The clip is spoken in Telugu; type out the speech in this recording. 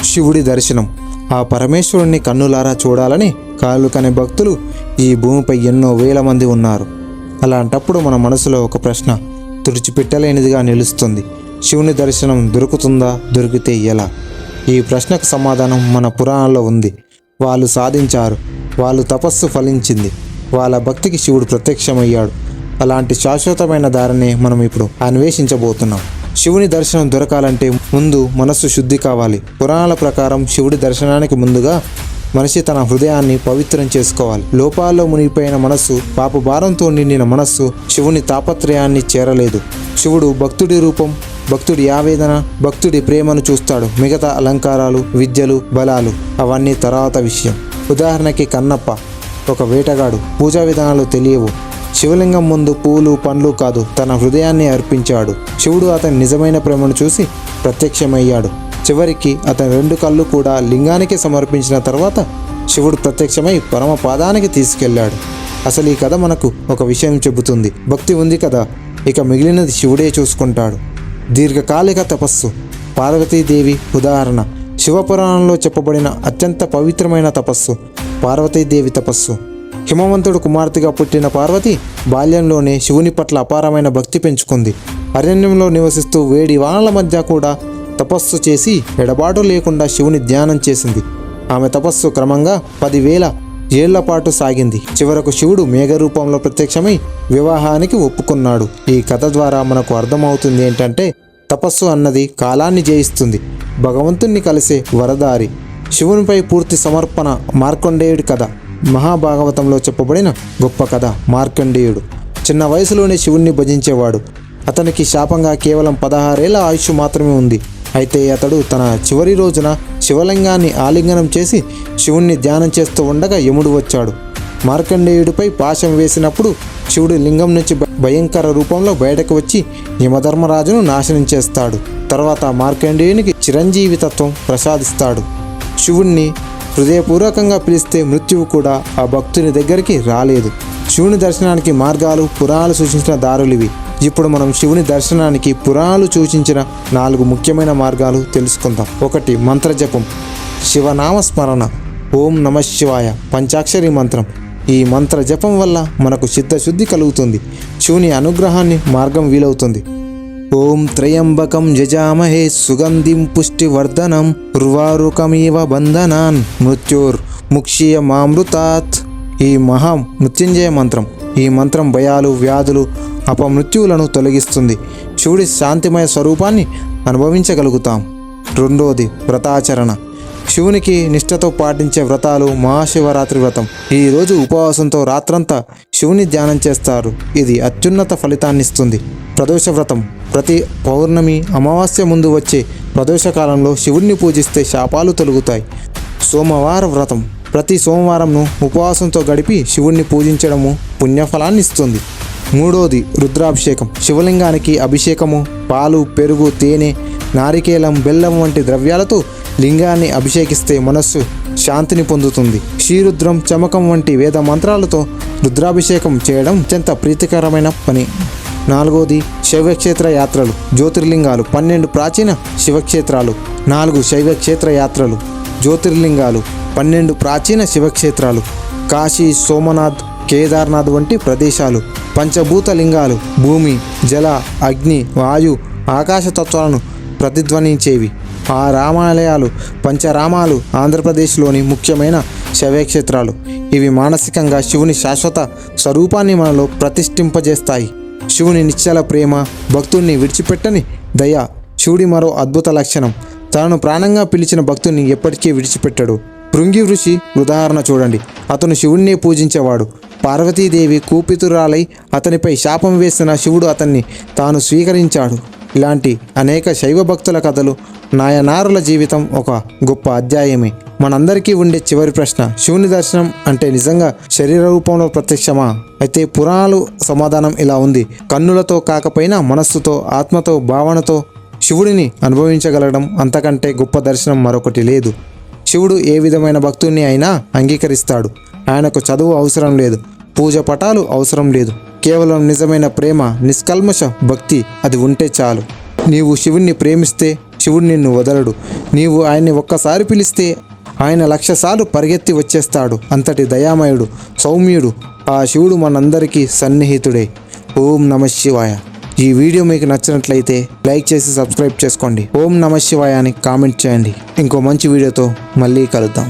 శివుడి దర్శనం. ఆ పరమేశ్వరుణ్ణి కన్నులారా చూడాలని కాళ్ళు కనే భక్తులు ఈ భూమిపై ఎన్నో వేల మంది ఉన్నారు. అలాంటప్పుడు మన మనసులో ఒక ప్రశ్న తుడిచిపెట్టలేనిదిగా నిలుస్తుంది. శివుని దర్శనం దొరుకుతుందా? దొరికితే ఎలా? ఈ ప్రశ్నకు సమాధానం మన పురాణంలో ఉంది. వాళ్ళు సాధించారు, వాళ్ళు తపస్సు ఫలించింది, వాళ్ళ భక్తికి శివుడు ప్రత్యక్షమయ్యాడు. అలాంటి శాశ్వతమైన దారిని మనం ఇప్పుడు అన్వేషించబోతున్నాం. శివుని దర్శనం దొరకాలంటే ముందు మనస్సు శుద్ధి కావాలి. పురాణాల ప్రకారం శివుడి దర్శనానికి ముందుగా మనిషి తన హృదయాన్ని పవిత్రం చేసుకోవాలి. లోపాల్లో మునిగిపోయిన మనస్సు, పాపభారంతో నిండిన మనస్సు శివుని తాపత్రయాన్ని చేరలేదు. శివుడు భక్తుడి రూపం, భక్తుడి ఆవేదన, భక్తుడి ప్రేమను చూస్తాడు. మిగతా అలంకారాలు, విద్యలు, బలాలు అవన్నీ తర్వాత విషయం. ఉదాహరణకి కన్నప్ప ఒక వేటగాడు. పూజా విధానాలు తెలియవు. శివలింగం ముందు పూలు పండ్లు కాదు, తన హృదయాన్ని అర్పించాడు. శివుడు అతని నిజమైన ప్రేమను చూసి ప్రత్యక్షమయ్యాడు. చివరికి అతని 2 కళ్ళు కూడా లింగానికి సమర్పించిన తర్వాత శివుడు ప్రత్యక్షమై పరమ పాదానికి తీసుకెళ్లాడు. అసలు ఈ కథ మనకు ఒక విషయం చెబుతుంది. భక్తి ఉంది కదా, ఇక మిగిలినది శివుడే చూసుకుంటాడు. దీర్ఘకాలిక తపస్సు. పార్వతీదేవి ఉదాహరణ. శివపురాణంలో చెప్పబడిన అత్యంత పవిత్రమైన తపస్సు పార్వతీదేవి తపస్సు. హిమవంతుడు కుమార్తెగా పుట్టిన పార్వతి బాల్యంలోనే శివుని పట్ల అపారమైన భక్తి పెంచుకుంది. అరణ్యంలో నివసిస్తూ వేడి వానల మధ్య కూడా తపస్సు చేసి ఎడబాటు లేకుండా శివుని ధ్యానం చేసింది. ఆమె తపస్సు క్రమంగా 10,000 ఏళ్ల పాటు సాగింది. చివరకు శివుడు మేఘరూపంలో ప్రత్యక్షమై వివాహానికి ఒప్పుకున్నాడు. ఈ కథ ద్వారా మనకు అర్థమవుతుంది ఏంటంటే, తపస్సు అన్నది కాలాన్ని జయిస్తుంది, భగవంతుణ్ణి కలిసే వరదారి. శివునిపై పూర్తి సమర్పణ. మార్కండేయుడి కథ మహాభాగవతంలో చెప్పబడిన గొప్ప కథ. మార్కండేయుడు చిన్న వయసులోనే శివుణ్ణి భజించేవాడు. అతనికి శాపంగా కేవలం 16 ఏళ్ల ఆయుష్ మాత్రమే ఉంది. అయితే అతడు తన చివరి రోజున శివలింగాన్ని ఆలింగనం చేసి శివుణ్ణి ధ్యానం చేస్తూ ఉండగా యముడు వచ్చాడు. మార్కండేయుడిపై పాశం వేసినప్పుడు శివుడు లింగం నుంచి భయంకర రూపంలో బయటకు వచ్చి యమధర్మరాజును నాశనం చేస్తాడు. తర్వాత మార్కండేయునికి చిరంజీవితత్వం ప్రసాదిస్తాడు. శివుణ్ణి హృదయపూర్వకంగా పిలిస్తే మృత్యువు కూడా ఆ భక్తుని దగ్గరికి రాలేదు. శివుని దర్శనానికి మార్గాలు పురాణాలు సూచించిన దారులివి. ఇప్పుడు మనం శివుని దర్శనానికి పురాణాలు సూచించిన 4 ముఖ్యమైన మార్గాలు తెలుసుకుందాం. 1. మంత్రజపం. శివనామ స్మరణ. ఓం నమః శివాయ పంచాక్షరి మంత్రం. ఈ మంత్ర జపం వల్ల మనకు చిత్తశుద్ధి కలుగుతుంది. శివుని అనుగ్రహాన్ని మార్గం వీలవుతుంది. ఓం త్రయంబకం యజామహే సుగంధిం పుష్టివర్ధనం ఉర్వారుకమివ బంధనాన్ మృత్యుర్ ముక్షీయమామృతాత్. ఈ మహా మృత్యుంజయ మంత్రం. ఈ మంత్రం భయాలు, వ్యాధులు, అపమృత్యువులను తొలగిస్తుంది. శివుడి శాంతిమయ స్వరూపాన్ని అనుభవించగలుగుతాం. 2. వ్రతాచరణ. శివునికి నిష్ఠతో పాటించే వ్రతాలు. మహాశివరాత్రి వ్రతం. ఈరోజు ఉపవాసంతో రాత్రంతా శివుని ధ్యానం చేస్తారు. ఇది అత్యున్నత ఫలితాన్నిస్తుంది. ప్రదోష వ్రతం. ప్రతి పౌర్ణమి, అమావాస్య ముందు వచ్చే ప్రదోషకాలంలో శివుడిని పూజిస్తే శాపాలు తొలగుతాయి. సోమవార వ్రతం. ప్రతి సోమవారంను ఉపవాసంతో గడిపి శివుణ్ణి పూజించడము పుణ్యఫలాన్ని ఇస్తుంది. 3. రుద్రాభిషేకం. శివలింగానికి అభిషేకము. పాలు, పెరుగు, తేనె, నారికేలం, బెల్లం వంటి ద్రవ్యాలతో లింగాన్ని అభిషేకిస్తే మనస్సు శాంతిని పొందుతుంది. శ్రీరుద్రం, చమకం వంటి వేద మంత్రాలతో రుద్రాభిషేకం చేయడం అత్యంత ప్రీతికరమైన పని. 4. శైవక్షేత్ర యాత్రలు. జ్యోతిర్లింగాలు. 12 ప్రాచీన శివక్షేత్రాలు. 4 శైవక్షేత్ర యాత్రలు. జ్యోతిర్లింగాలు. 12 ప్రాచీన శివక్షేత్రాలు. కాశీ, సోమనాథ్, కేదార్నాథ్ వంటి ప్రదేశాలు. పంచభూత లింగాలు. భూమి, జల, అగ్ని, వాయు, ఆకాశ తత్వాలను ప్రతిధ్వనించేవి. 6 రామాలయాలు. పంచరామాలు ఆంధ్రప్రదేశ్లోని ముఖ్యమైన శైవక్షేత్రాలు. ఇవి మానసికంగా శివుని శాశ్వత స్వరూపాన్ని మనలో ప్రతిష్ఠింపజేస్తాయి. శివుని నిశ్చల ప్రేమ, భక్తుణ్ణి విడిచిపెట్టని దయ శివుడి మరో అద్భుత లక్షణం. తనను ప్రాణంగా పిలిచిన భక్తుని ఎప్పటికీ విడిచిపెట్టడు. భృంగి ఋషి ఉదాహరణ చూడండి. అతను శివుణ్ణే పూజించేవాడు. పార్వతీదేవి కూపితురాలై అతనిపై శాపం వేసిన శివుడు అతన్ని తాను స్వీకరించాడు. ఇలాంటి అనేక శైవ భక్తుల కథలు. నాయనారుల జీవితం ఒక గొప్ప అధ్యాయమే. మనందరికీ ఉండే చివరి ప్రశ్న, శివుని దర్శనం అంటే నిజంగా శరీర రూపంలో ప్రత్యక్షమా? అయితే పురాణాలు సమాధానం ఇలా ఉంది. కన్నులతో కాకపోయినా మనస్సుతో, ఆత్మతో, భావనతో శివుడిని అనుభవించగలగడం అంతకంటే గొప్ప దర్శనం మరొకటి లేదు. శివుడు ఏ విధమైన భక్తుని అయినా అంగీకరిస్తాడు. ఆయనకు చదువు అవసరం లేదు, పూజ పటాలు అవసరం లేదు. కేవలం నిజమైన ప్రేమ, నిష్కల్మష భక్తి అది ఉంటే చాలు. నీవు శివుణ్ణి ప్రేమిస్తే శివుడు నిన్ను వదలడు. నీవు ఆయన్ని ఒక్కసారి పిలిస్తే ఆయన 1,00,000 సార్లు పరిగెత్తి వచ్చేస్తాడు. అంతటి దయామయుడు, సౌమ్యుడు ఆ శివుడు మనందరికీ సన్నిహితుడే. ఓం నమః శివాయ. ఈ వీడియో మీకు నచ్చినట్లయితే లైక్ చేసి సబ్స్క్రైబ్ చేసుకోండి. ఓం నమః శివాయ అని కామెంట్ చేయండి. ఇంకో మంచి వీడియోతో మళ్ళీ కలుద్దాం.